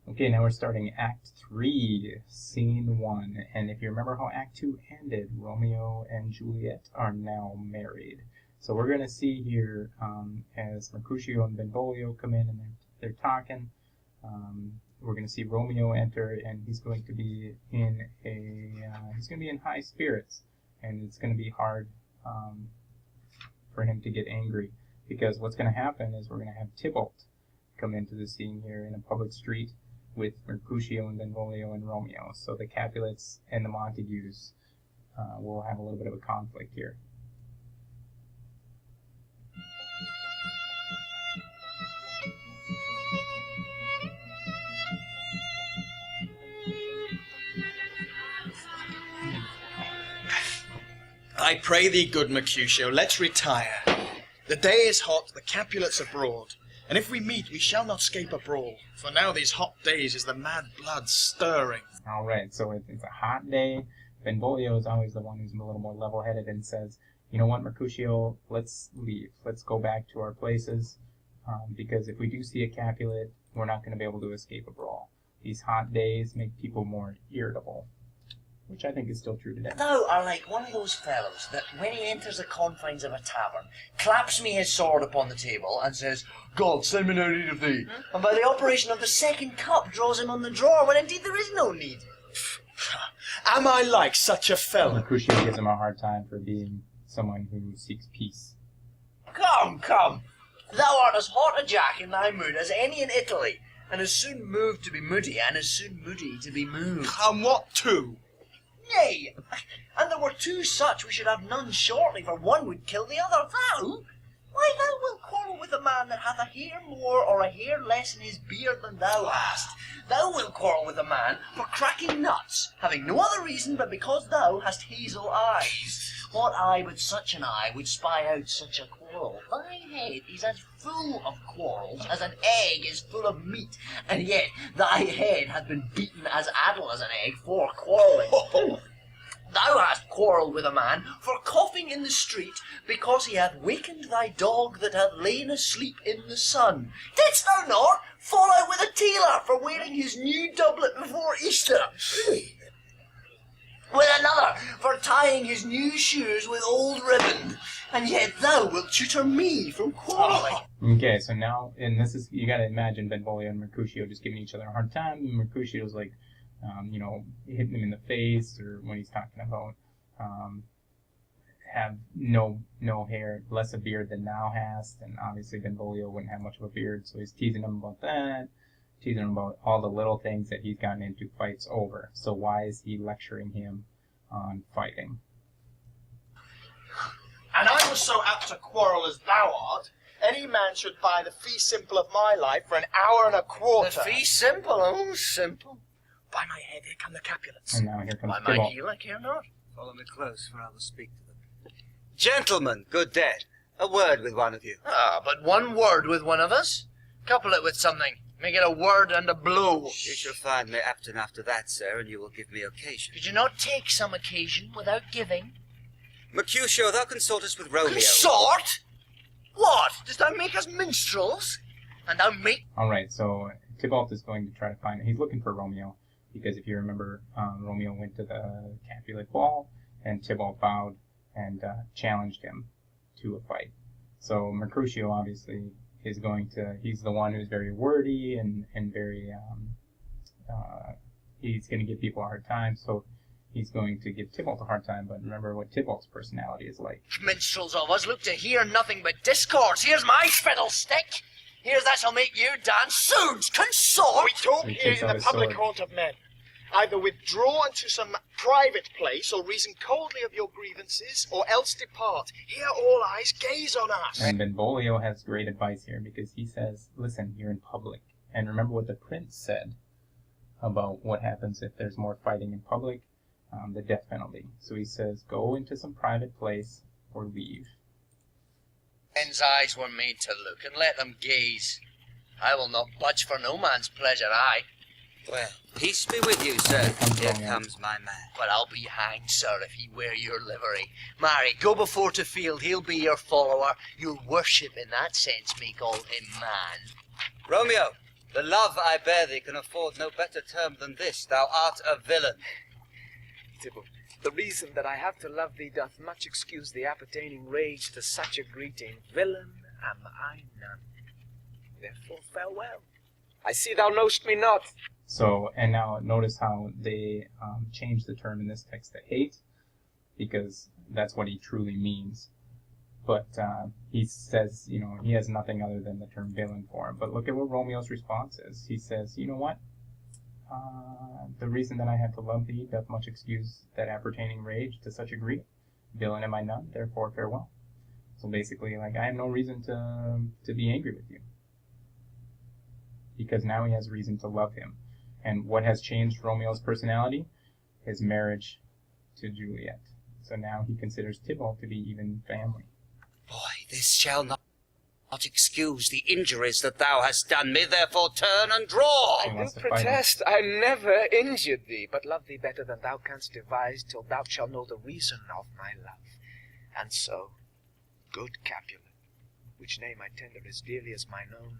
Okay, now we're starting Act 3, Scene 1. And if you remember how Act 2 ended, Romeo and Juliet are now married. So we're going to see here as Mercutio and Benvolio come in and they're talking. We're going to see Romeo enter, and he's going to be in high spirits, and it's going to be hard for him to get angry, because what's going to happen is we're going to have Tybalt come into the scene here in a public street with Mercutio and Benvolio and Romeo. So the Capulets and the Montagues will have a little bit of a conflict here. I pray thee, good Mercutio, let's retire. The day is hot, the Capulets abroad, and if we meet, we shall not scape a brawl. For now these hot days is the mad blood stirring. Alright, so it's a hot day. Benvolio is always the one who's a little more level-headed and says, you know what, Mercutio, let's leave. Let's go back to our places, because if we do see a Capulet, we're not going to be able to escape a brawl. These hot days make people more irritable, which I think is still true today. Thou art like one of those fellows that, when he enters the confines of a tavern, claps me his sword upon the table and says, God, send me no need of thee. And by the operation of the second cup draws him on the drawer, when indeed there is no need. Am I like such a fellow? Mercutio gives him a hard time for being someone who seeks peace. Come, come. Thou art as hot a jack in thy mood as any in Italy, and as soon moved to be moody, and as soon moody to be moved. And what two? Yea, and there were two such, we should have none shortly, for one would kill the other. Thou? Why, thou wilt quarrel with a man that hath a hair more or a hair less in his beard than thou hast. Thou wilt quarrel with a man for cracking nuts, having no other reason but because thou hast hazel eyes. What eye but such an eye would spy out such a quarrel? Thy head is as full of quarrels as an egg is full of meat, and yet thy head hath been beaten as addle as an egg for quarrelling. Thou hast quarrelled with a man for coughing in the street because he hath wakened thy dog that hath lain asleep in the sun. Didst thou not fall out with a tailor for wearing his new doublet before Easter? With another for tying his new shoes with old ribbon, and yet thou wilt tutor me from quarrelling. Okay, so now, and this is, you gotta imagine Benvolio and Mercutio just giving each other a hard time. Mercutio's like, hitting him in the face, or when he's talking about have no hair, less a beard than thou hast, and obviously Benvolio wouldn't have much of a beard, so he's teasing him about that, teasing him about all the little things that he's gotten into fights over. So why is he lecturing him on fighting? And I was so apt to quarrel as thou art, any man should buy the fee simple of my life for an hour and a quarter. The fee simple, oh, simple. By my head, here come the Capulets. And now here comes By my Tybalt. heel I care not. Follow me close, for I will speak to them. Gentlemen, good dead, a word with one of you. Ah, but one word with one of us? Couple it with something. Make it a word and a blow. You shall find me apt enough to that, sir, and you will give me occasion. Could you not take some occasion without giving? Mercutio, thou consortest with Romeo. Consort? What? Dost thou make us minstrels? And thou make... Alright, so Tybalt is going to try to find, he's looking for Romeo, because if you remember, Romeo went to the Capulet ball, and Tybalt bowed and challenged him to a fight. So Mercutio obviously is going to, he's the one who's very wordy and very, he's going to give people a hard time, so he's going to give Tybalt a hard time, but remember what Tybalt's personality is like. Minstrels of us look to hear nothing but discourse. Here's my fiddle stick. Here's that shall make you dance. Soons, consort! We talk So he here takes in out the his public sword. haunt of men. Either withdraw unto some private place, or reason coldly of your grievances, or else depart. Here all eyes gaze on us. And Benvolio has great advice here, because he says, listen, you're in public. And remember what the prince said about what happens if there's more fighting in public, the death penalty. So he says, go into some private place or leave. Men's eyes were made to look, and let them gaze. I will not budge for no man's pleasure, I. Well, peace be with you, sir. Here comes my man. But I'll be hanged, sir, if he wear your livery. Marry, go before to field, he'll be your follower. Your worship in that sense may call him man. Romeo, The love I bear thee can afford no better term than this. Thou art a villain. Tybalt, the reason that I have to love thee doth much excuse the appertaining rage to such a greeting. Villain am I none. Therefore farewell. I see thou know'st me not. So, and now notice how they changed the term in this text to hate, because that's what he truly means. But he says, you know, he has nothing other than the term villain for him. But look at what Romeo's response is. He says, you know what? The reason that I have to love thee doth much excuse that appertaining rage to such a grief. Villain am I none, therefore farewell. So basically, like, I have no reason to be angry with you, because now he has reason to love him. And what has changed Romeo's personality? His marriage to Juliet. So now he considers Tybalt to be even family. Boy, this shall not excuse the injuries that thou hast done me, therefore turn and draw. He I do wants to fight him. protest I never injured thee, but love thee better than thou canst devise, till thou shalt know the reason of my love. And so, good Capulet, which name I tender as dearly as mine own,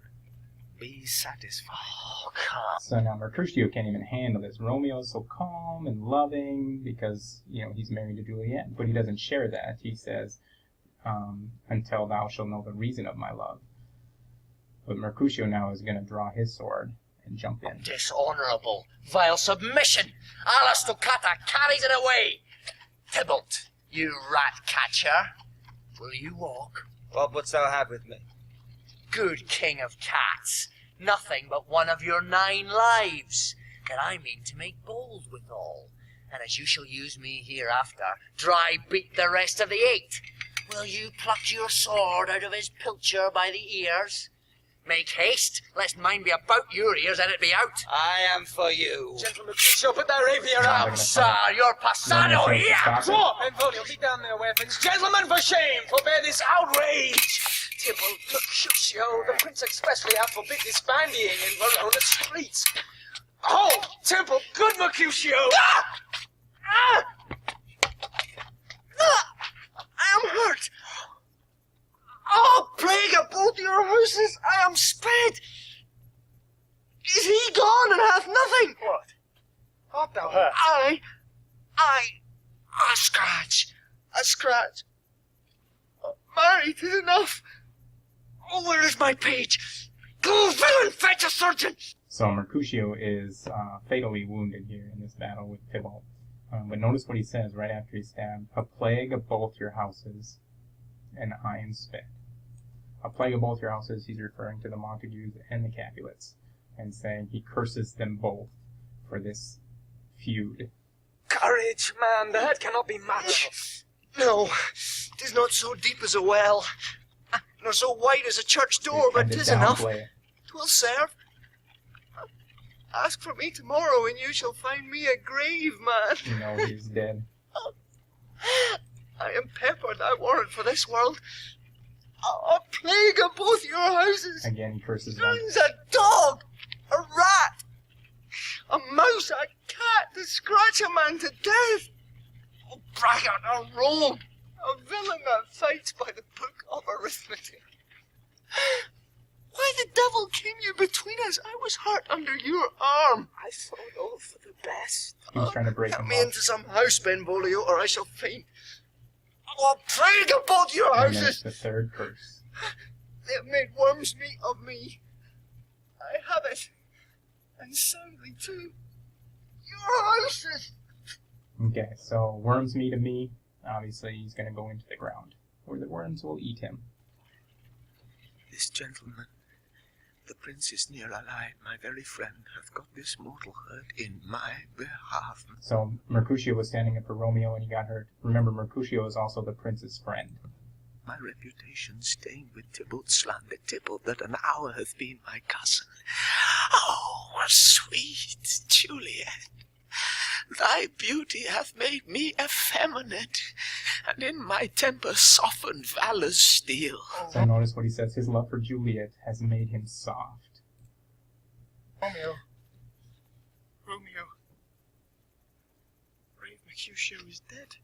be satisfied. Oh, come. So now Mercutio can't even handle this. Romeo's so calm and loving because, you know, he's married to Juliet, but he doesn't share that. He says, until thou shalt know the reason of my love. But Mercutio now is going to draw his sword and jump in. Dishonourable, vile submission! Aristocrata carries it away! Tybalt, you rat catcher, will you walk? What wouldst thou have with me? Good king of cats, nothing but one of your 9 lives, that I mean to make bold withal, and as you shall use me hereafter, dry beat the rest of the 8. Will you pluck your sword out of his pilcher by the ears? Make haste, lest mine be about your ears and it be out. I am for you. Gentle Mercutio, put thy rapier Now out. they're Sir, gonna you're fight. passado Romeo's here! trying to stop Draw, Benvolio, beat down their weapons. Gentlemen, for shame, forbear this outrage. Tybalt, Mercutio, the prince expressly hath forbid this bandying in Verona's streets. Oh, Temple, good Mercutio! Ah! Ah! Ah! I am hurt! Oh, plague of both your houses! I am sped! Is he gone and hath nothing? What? Art thou hurt? A scratch. A scratch. Oh, Mary, 'tis enough. Oh, where is my page? Go, villain, fetch a surgeon! So Mercutio is fatally wounded here in this battle with Tybalt. But notice what he says right after he's stabbed. A plague of both your houses, and I am sped. A plague of both your houses, he's referring to the Montagues and the Capulets, and saying he curses them both for this feud. Courage, man, the hurt cannot be much. No, 'tis not so deep as a well, nor so wide as a church door, but And to 'tis enough. downplay it. 'Twill serve. Ask for me tomorrow, and you shall find me a grave man. You know he's dead. I am peppered, I warrant, for this world. A plague of both your houses. Again, he curses them. Runs a dog, a rat, a mouse, a cat to scratch a man to death. A braggart, a rogue, a villain that fights by the book of arithmetic. Why the devil came you between us? I was hurt under your arm. I thought all for the best. He was trying to break Get him me off. into some house, Benvolio, or I shall faint. Oh, plague of both your And there's houses! the third curse. They have made worms meat of me. I have it, and soundly too. Your houses! Okay, so worms meat of me. Obviously, he's going to go into the ground, where the worms will eat him. This gentleman, the prince is near alive, my very friend, hath got this mortal hurt in my behalf. So Mercutio was standing up for Romeo and he got hurt. Remember, Mercutio is also the prince's friend. My reputation stained with Tybalt's slander, Tybalt that an hour hath been my cousin. Oh, sweet Juliet, thy beauty hath made me effeminate, and in my temper softened valor's steel. So notice what he says. His love for Juliet has made him soft. Romeo, brave Mercutio is dead.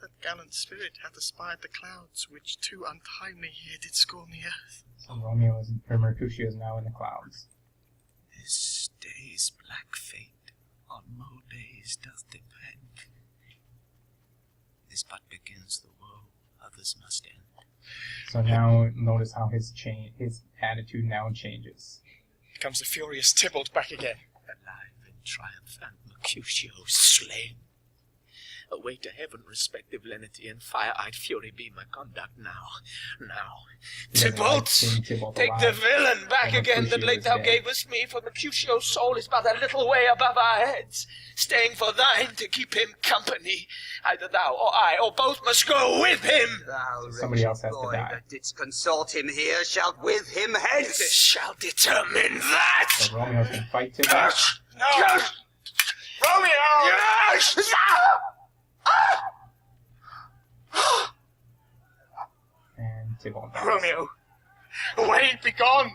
that gallant spirit hath espied the clouds, which too untimely here did scorn the earth. So Mercutio is now in the clouds. This day's black fate on more days doth depend. This but begins the woe, others must end. So now notice how his attitude now changes. Comes the furious Tybalt back again. Alive in triumph and Mercutio slain. Away to heaven respective lenity and fire-eyed fury be my conduct now. Tybalt, take the villain back again that late thou gavest me, for Mercutio's soul is but a little way above our heads, staying for thine to keep him company. Either thou or I, or both must go with him. Thou Somebody else has to boy die. that didst consult him here shalt with him hence. This shall determine that. So Romeo can fight Tybalt. No! Romeo! Yes! And Tybalt dies. Romeo, away, be gone!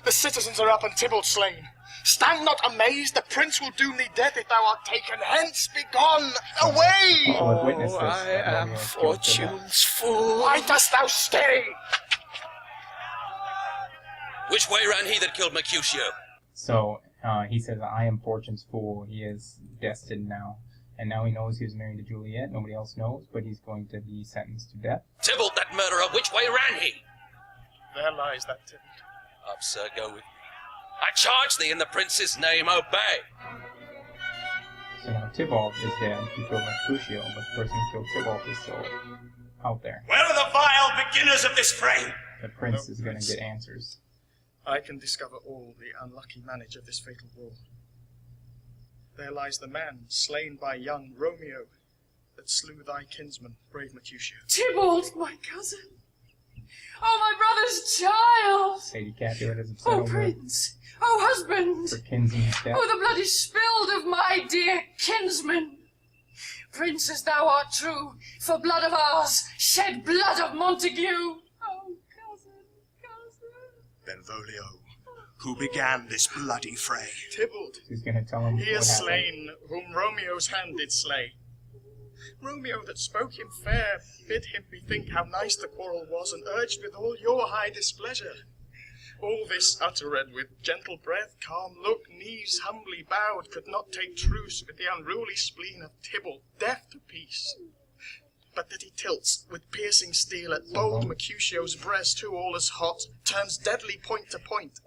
The citizens are up and Tybalt slain. Stand not amazed, the prince will do thee death if thou art taken. Hence, be gone, away! So let's witness this. I that am Romeo has killed Tybalt. fortune's fool. Why dost thou stay? Which way ran he that killed Mercutio? So he says, I am Fortune's fool. He is destined now. And now he knows he was married to Juliet. Nobody else knows, but he's going to be sentenced to death. Tybalt, that murderer, which way ran he? There lies that Tybalt. Up, sir, go with me. I charge thee in the prince's name, obey. So now Tybalt is dead. He killed Mercutio, but the person who killed Tybalt is still out there. Where are the vile beginners of this fray? The prince is going to get answers. I can discover all the unlucky manage of this fatal war. There lies the man slain by young Romeo that slew thy kinsman, brave Mercutio. Tybalt, my cousin. Oh, my brother's child. Lady Capulet is upset Oh, over prince. Oh, husband. her kinsman's death. Oh, the blood is spilled of my dear kinsman. Prince, as thou art true, for blood of ours, shed blood of Montague. Oh, cousin, cousin. Benvolio, who began this bloody fray? Tybalt, He's going to tell him he what is happened. slain, whom Romeo's hand did slay. Romeo that spoke him fair, bid him bethink how nice the quarrel was, and urged with all your high displeasure. All this uttered with gentle breath, calm look, knees humbly bowed, could not take truce with the unruly spleen of Tybalt, deaf to peace. But that he tilts with piercing steel at bold Mercutio's breast, who all is hot, turns deadly point to point,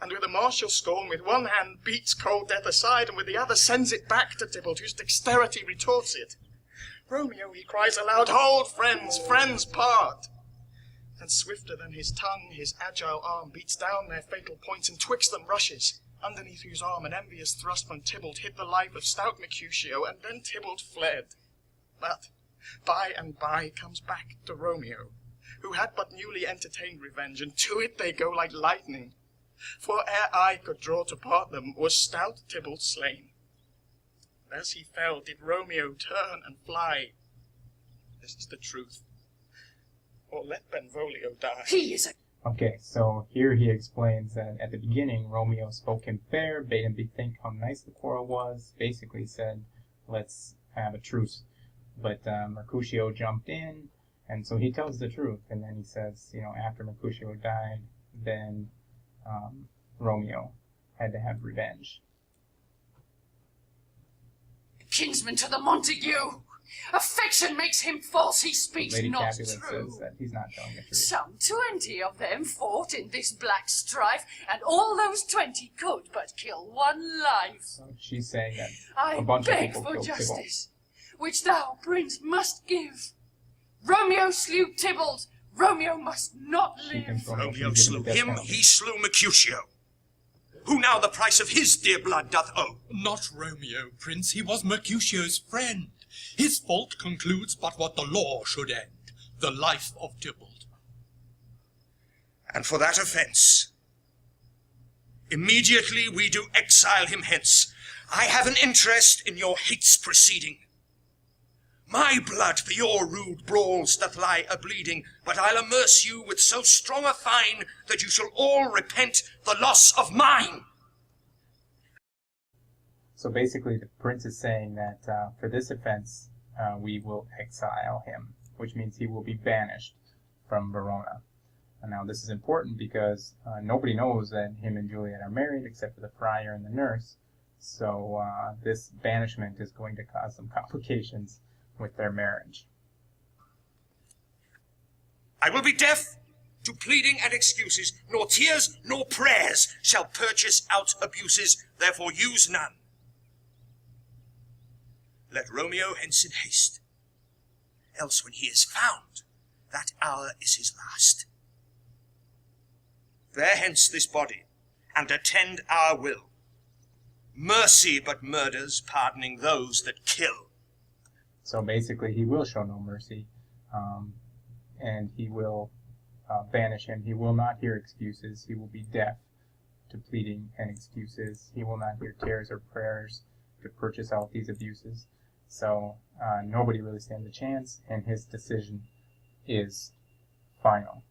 and with a martial scorn with one hand beats cold death aside, and with the other sends it back to Tybalt, whose dexterity retorts it. Romeo, he cries aloud, hold, friends, friends part! And swifter than his tongue, his agile arm beats down their fatal points, and twixt them rushes, underneath whose arm an envious thrust from Tybalt hid the life of stout Mercutio, and then Tybalt fled. But by and by comes back to Romeo, who had but newly entertained revenge, and to it they go like lightning. For ere eye could draw to part them, was stout Tybalt slain. As he fell, did Romeo turn and fly. This is the truth. Or let Benvolio die. He is a... Okay, so here he explains that at the beginning, Romeo spoke him fair, bade him bethink how nice the quarrel was, basically said, let's have a truce. But Mercutio jumped in, and so he tells the truth, and then he says, you know, after Mercutio died, then Romeo had to have revenge. kinsman to the Montague. Affection makes him false, he speaks Lady not Capulet true. says that he's not telling the truth. Some 20 of them fought in this black strife, and all those 20 could but kill one life. So she's saying that I a bunch of beg people for killed Tybalt. justice, which thou, prince, must give. Romeo slew Tybalt. Romeo must not She thinks live. Romeo should slew be given the him, death penalty. he slew Mercutio. Who now the price of his dear blood doth owe? Not Romeo, Prince, he was Mercutio's friend. His fault concludes but what the law should end, the life of Tybalt. And for that offence, immediately we do exile him hence. I have an interest in your hate's proceeding. My blood for your rude brawls doth lie a-bleeding, but I'll amerce you with so strong a fine that you shall all repent the loss of mine. So basically, the prince is saying that for this offense, we will exile him, which means he will be banished from Verona. And now this is important because nobody knows that him and Juliet are married except for the friar and the nurse. So this banishment is going to cause some complications with their marriage. I will be deaf to pleading and excuses, nor tears nor prayers shall purchase out abuses, therefore use none. Let Romeo hence in haste, else when he is found, that hour is his last. Bear hence this body, and attend our will. Mercy but murders, pardoning those that kill. So basically he will show no mercy, and he will banish him. He will not hear excuses. He will be deaf to pleading and excuses. He will not hear tears or prayers to purchase out these abuses. So nobody really stands a chance, and his decision is final.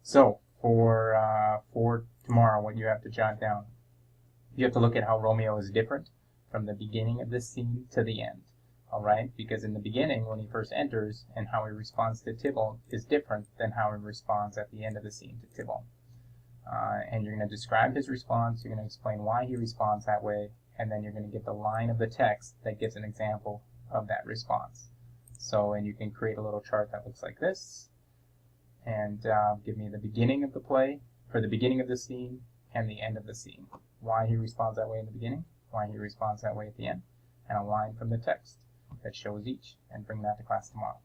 So for tomorrow, what you have to jot down, you have to look at how Romeo is different from the beginning of this scene to the end. All right, because in the beginning, when he first enters, and how he responds to Tybalt is different than how he responds at the end of the scene to Tybalt. And you're going to describe his response, you're going to explain why he responds that way, and then you're going to get the line of the text that gives an example of that response. So, and you can create a little chart that looks like this, and give me the beginning of the play, or the beginning of the scene, and the end of the scene. Why he responds that way in the beginning, why he responds that way at the end, and a line from the text that shows each, and bring that to class tomorrow.